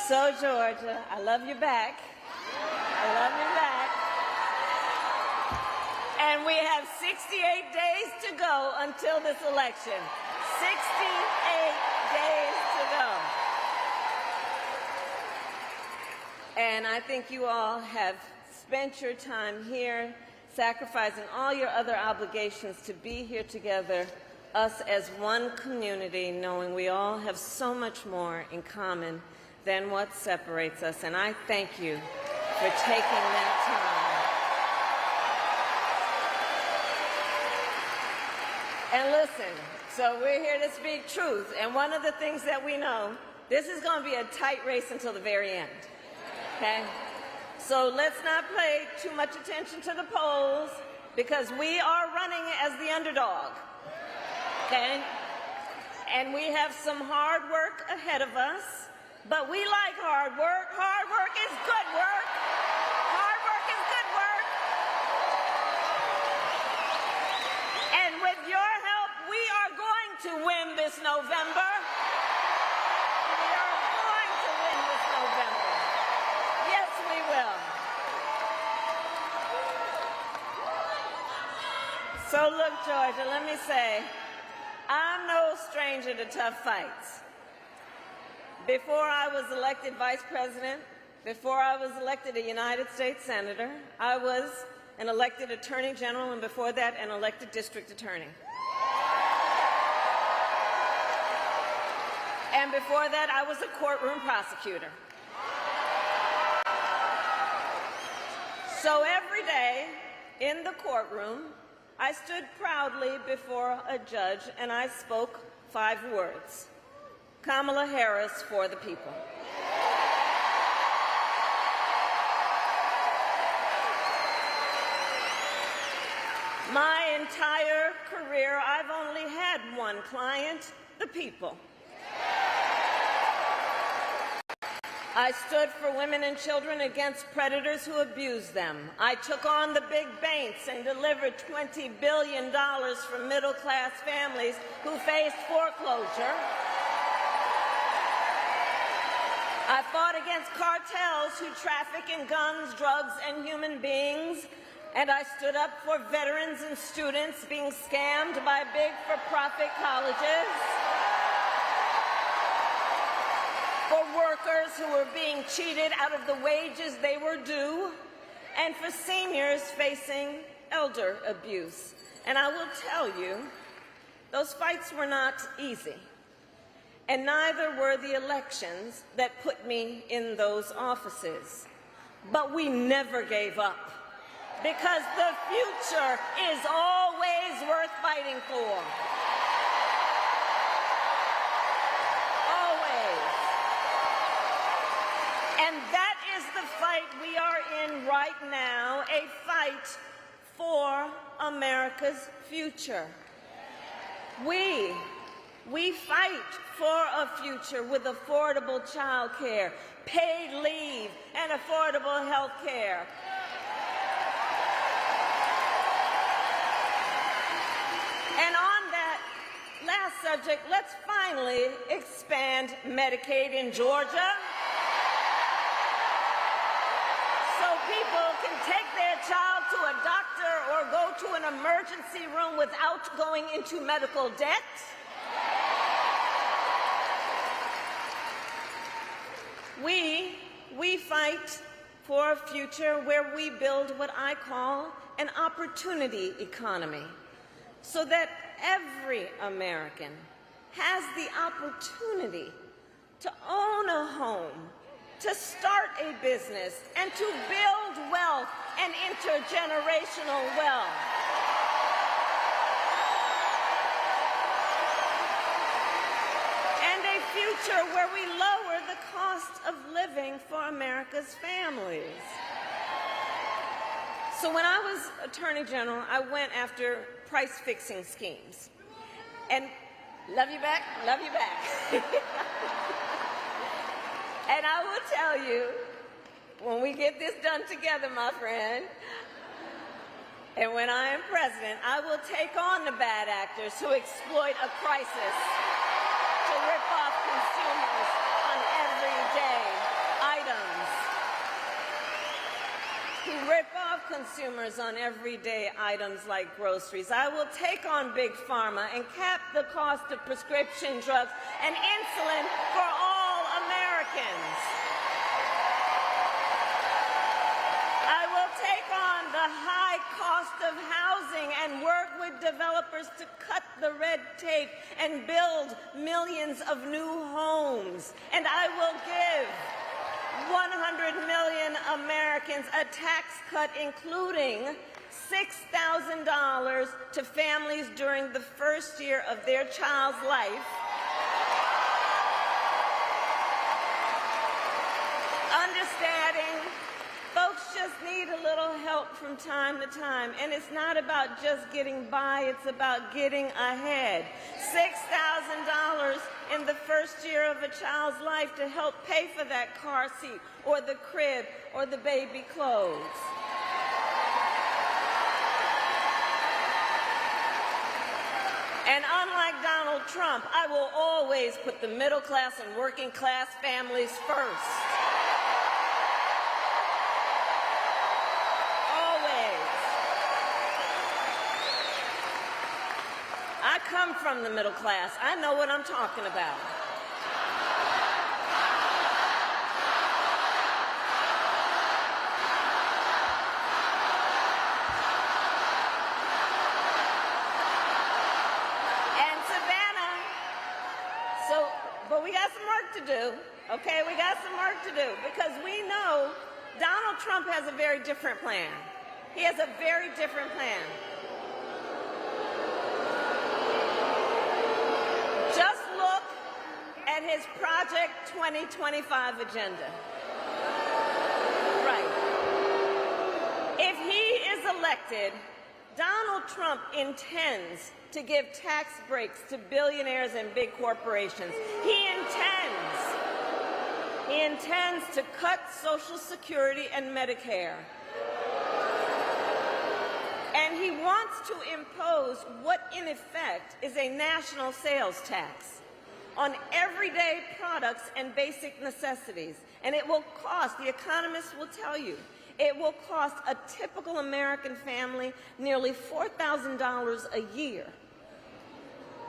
So, Georgia, I love you back. I love you back. And we have 68 days to go until this election. 68 days to go. And I think you all have spent your time here, sacrificing all your other obligations to be here together, us as one community, knowing we all have so much more in common than what separates us. And I thank you for taking that time. And listen, so we're here to speak truth. And one of the things that we know, this is going to be a tight race until the very end. Okay? So let's not pay too much attention to the polls, because we are running as the underdog. Okay? And we have some hard work ahead of us, but we like hard work. Hard work is good work. Hard work is good work. And with your help, we are going to win this November. We are going to win this November. Yes, we will. So look, Georgia, let me say, I'm no stranger to tough fights. Before I was elected vice president, before I was elected a United States senator, I was an elected attorney general, and before that, an elected district attorney. And before that, I was a courtroom prosecutor. So every day in the courtroom, I stood proudly before a judge and I spoke 5 words: Kamala Harris for the people. My entire career, I've only had one client: the people. I stood for women and children against predators who abused them. I took on the big banks and delivered $20 billion from middle-class families who faced foreclosure. I fought against cartels who traffic in guns, drugs, and human beings. And I stood up for veterans and students being scammed by big for-profit colleges, for workers who were being cheated out of the wages they were due, and for seniors facing elder abuse. And I will tell you, those fights were not easy, and neither were the elections that put me in those offices. But we never gave up, because the future is always worth fighting for. And that is the fight we are in right now, a fight for America's future. We fight for a future with affordable child care, paid leave, and affordable health care. And on that last subject, let's finally expand Medicaid in Georgia, people can take their child to a doctor or go to an emergency room without going into medical debt. We fight for a future where we build what I call an opportunity economy, so that every American has the opportunity to own a home, to start a business, and to build wealth and intergenerational wealth. And a future where we lower the cost of living for America's families. So when I was Attorney General, I went after price-fixing schemes. And love you back, love you back. And I will tell you, when we get this done together, my friend, and when I am president, I will take on the bad actors who exploit a crisis to rip off consumers on every day. consumers on everyday items like groceries. I will take on Big Pharma and cap the cost of prescription drugs and insulin for all Americans. I will take on the high cost of housing and work with developers to cut the red tape and build millions of new homes. And I will give 100 million Americans a tax cut, including $6,000 to families during the first year of their child's life. Understanding folks just need a little help from time to time, and it's not about just getting by, it's about getting ahead. $6,000 in the first year of a child's life to help pay for that car seat or the crib or the baby clothes. And unlike Donald Trump, I will always put the middle class and working class families first. I come from the middle class. I know what I'm talking about. And Savannah, but we got some work to do, okay? We got some work to do because we know Donald Trump has a very different plan. He has a very different plan. Just look at his Project 2025 agenda. Right. If he is elected, Donald Trump intends to give tax breaks to billionaires and big corporations. He intends to cut Social Security and Medicare. And he wants to impose what, in effect, is a national sales tax on everyday products and basic necessities. And it will cost, the economists will tell you, it will cost a typical American family nearly $4,000 a year.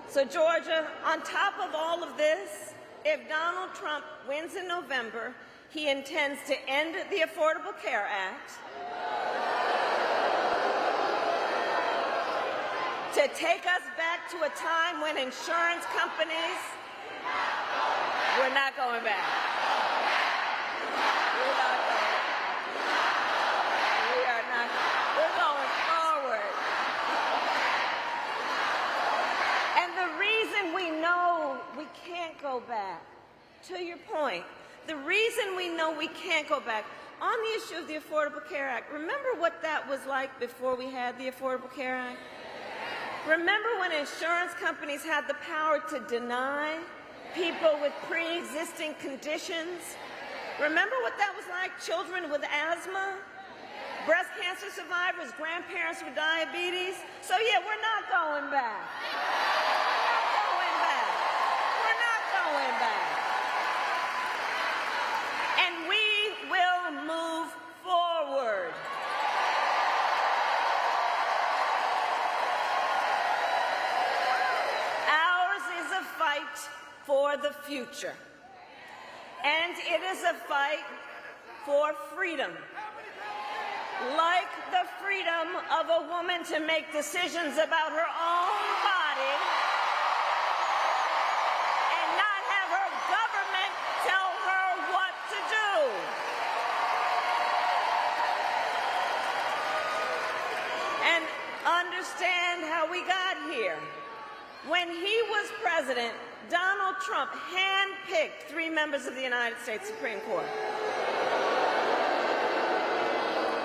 So, Georgia, on top of all of this, if Donald Trump wins in November, he intends to end the Affordable Care Act, to take us back to a time when insurance companies, we're not going back. We're not going. We are not. We're going forward. And the reason we know we can't go back, to your point, the reason we know we can't go back on the issue of the Affordable Care Act, remember what that was like before we had the Affordable Care Act? Remember when insurance companies had the power to deny people with pre-existing conditions? Remember what that was like? Children with asthma, breast cancer survivors, grandparents with diabetes. So yeah, we're not going back. We're not going back. And we will move forward. For the future. And it is a fight for freedom. Like the freedom of a woman to make decisions about her own body and not have her government tell her what to do. And understand how we got here. When he was president, Donald Trump handpicked 3 members of the United States Supreme Court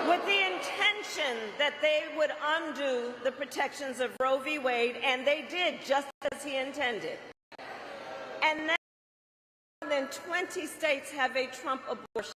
with the intention that they would undo the protections of Roe v. Wade, and they did just as he intended. And now more than 20 states have a Trump abortion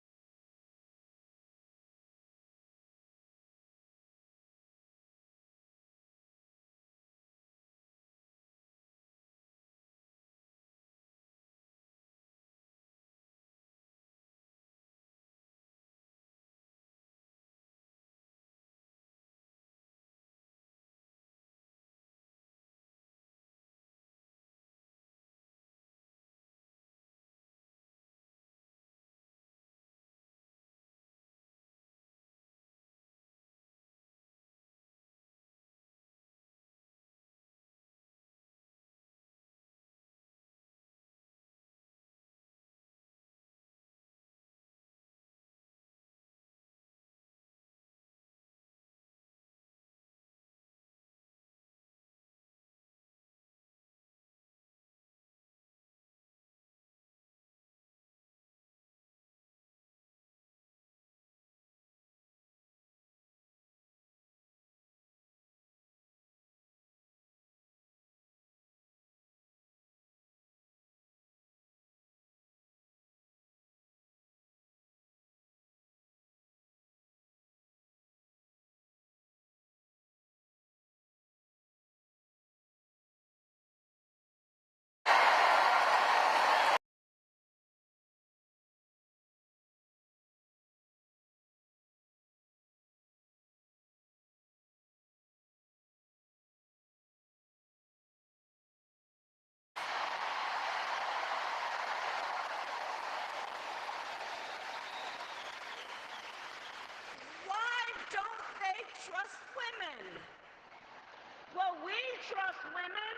women,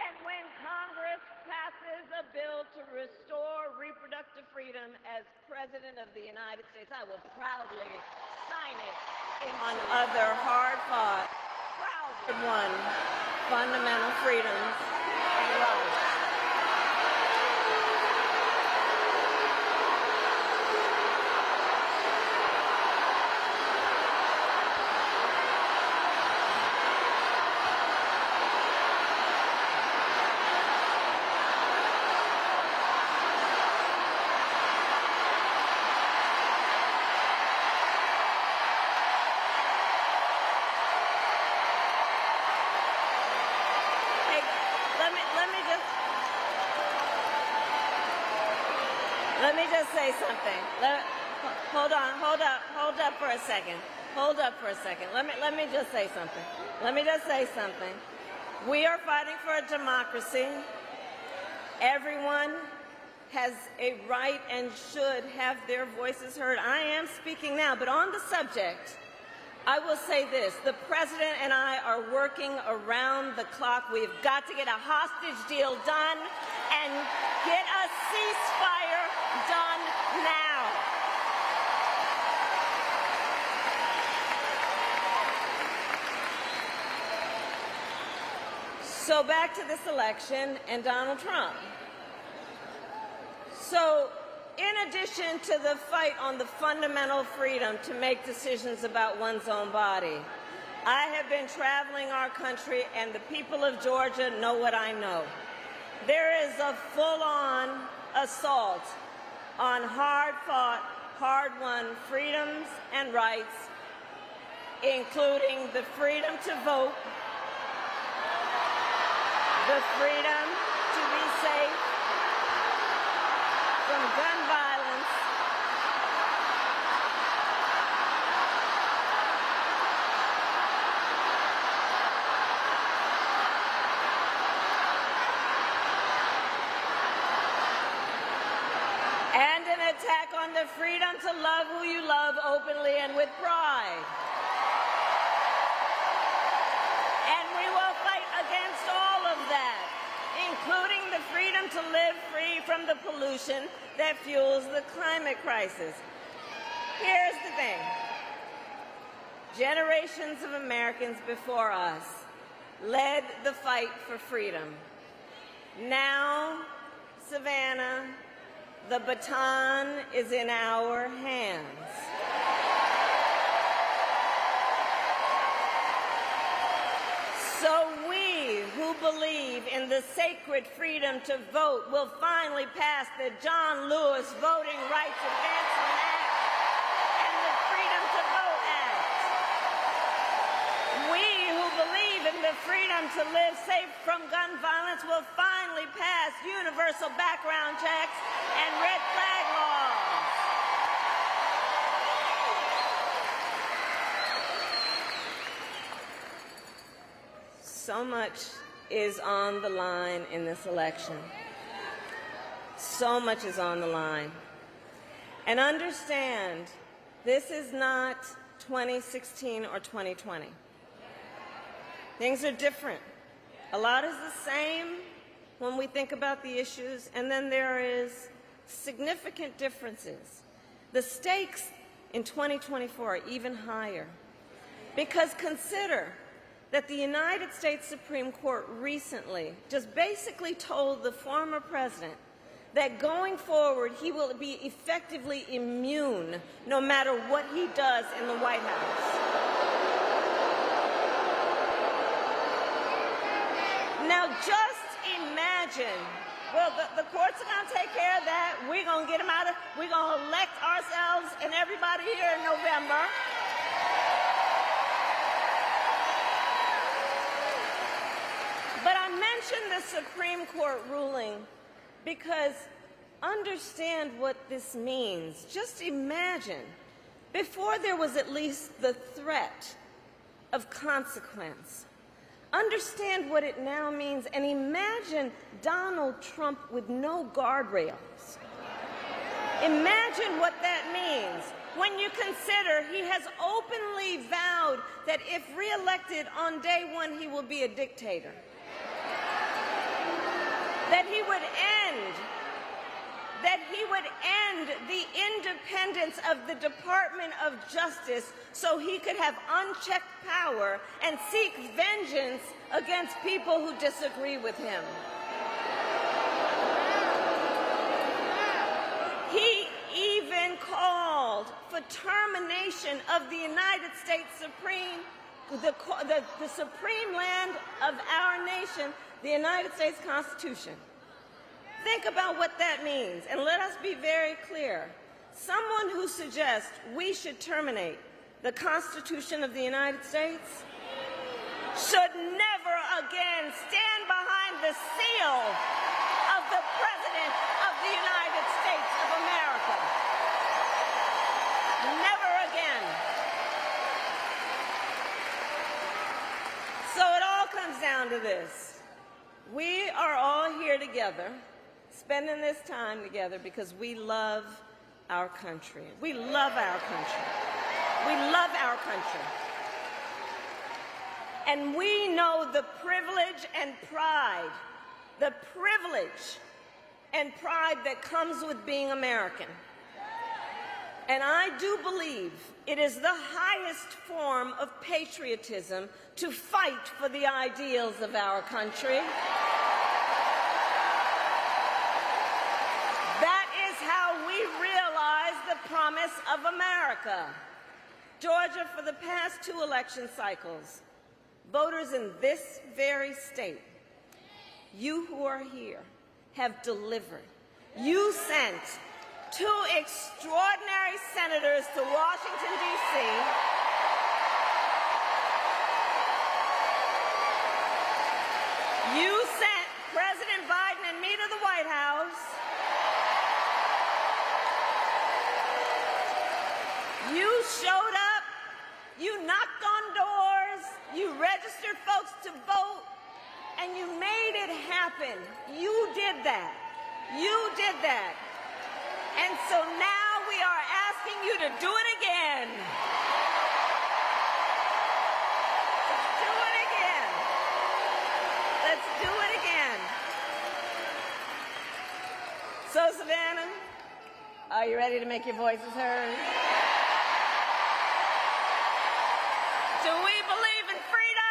and when Congress passes a bill to restore reproductive freedom as President of the United States, I will proudly sign it on other hard-fought, proudly won fundamental freedoms and rights. Let me just say something. Hold up for a second. Hold up for a second. Let me just say something. Let me just say something. We are fighting for a democracy. Everyone has a right and should have their voices heard. I am speaking now, but on the subject, I will say this. The President and I are working around the clock. We've got to get a hostage deal done and get a ceasefire done now. So back to this election and Donald Trump. So in addition to the fight on the fundamental freedom to make decisions about one's own body, I have been traveling our country, and the people of Georgia know what I know. There is a full-on assault on hard-fought, hard-won freedoms and rights, including the freedom to vote, the freedom to be safe from gun violence, and an attack on the freedom to love who you love openly and with pride. And we will fight against all of that, including the freedom to live free from the pollution that fuels the climate crisis. Here's the thing. Generations of Americans before us led the fight for freedom. Now, Savannah, the baton is in our hands. So we who believe in the sacred freedom to vote will finally pass the John Lewis Voting Rights Advancement Act and the Freedom to Vote Act. We who believe in the freedom to live safe from gun violence will finally pass universal background checks and red flag laws. So much is on the line in this election. So much is on the line. And understand, this is not 2016 or 2020. Things are different. A lot is the same when we think about the issues, and then there is significant differences. The stakes in 2024 are even higher, because consider that the United States Supreme Court recently just basically told the former president that going forward he will be effectively immune no matter what he does in the White House. Now just imagine, well, the courts are going to take care of that. We're going to get them out of, we're going to elect ourselves and everybody here in November. But I mentioned the Supreme Court ruling because understand what this means. Just imagine, before there was at least the threat of consequence, understand what it now means, and imagine Donald Trump with no guardrails. Imagine what that means. when you consider he has openly vowed that if reelected on day one, he will be a dictator. That he would end the independence of the Department of Justice so he could have unchecked power and seek vengeance against people who disagree with him. He even called for termination of the United States Supreme, the supreme land of our nation, the United States Constitution. Think about what that means, and let us be very clear. Someone who suggests we should terminate the Constitution of the United States should never again stand behind the seal of the President of the United States of America. Never again. So it all comes down to this. We are all here together, spending this time together because we love our country. We love our country. We love our country. And we know the privilege and pride that comes with being American. And I do believe it is the highest form of patriotism to fight for the ideals of our country. That is how we realize the promise of America. Georgia, for the past 2 election cycles, voters in this very state, you who are here, have delivered. You sent 2 extraordinary senators to Washington, D.C. You sent President Biden and me to the White House. You showed up, you knocked on doors, you registered folks to vote, and you made it happen. You did that. You did that. And so now we are asking you to do it again. Let's do it again. Let's do it again. So, Savannah, are you ready to make your voices heard? Do we believe in freedom?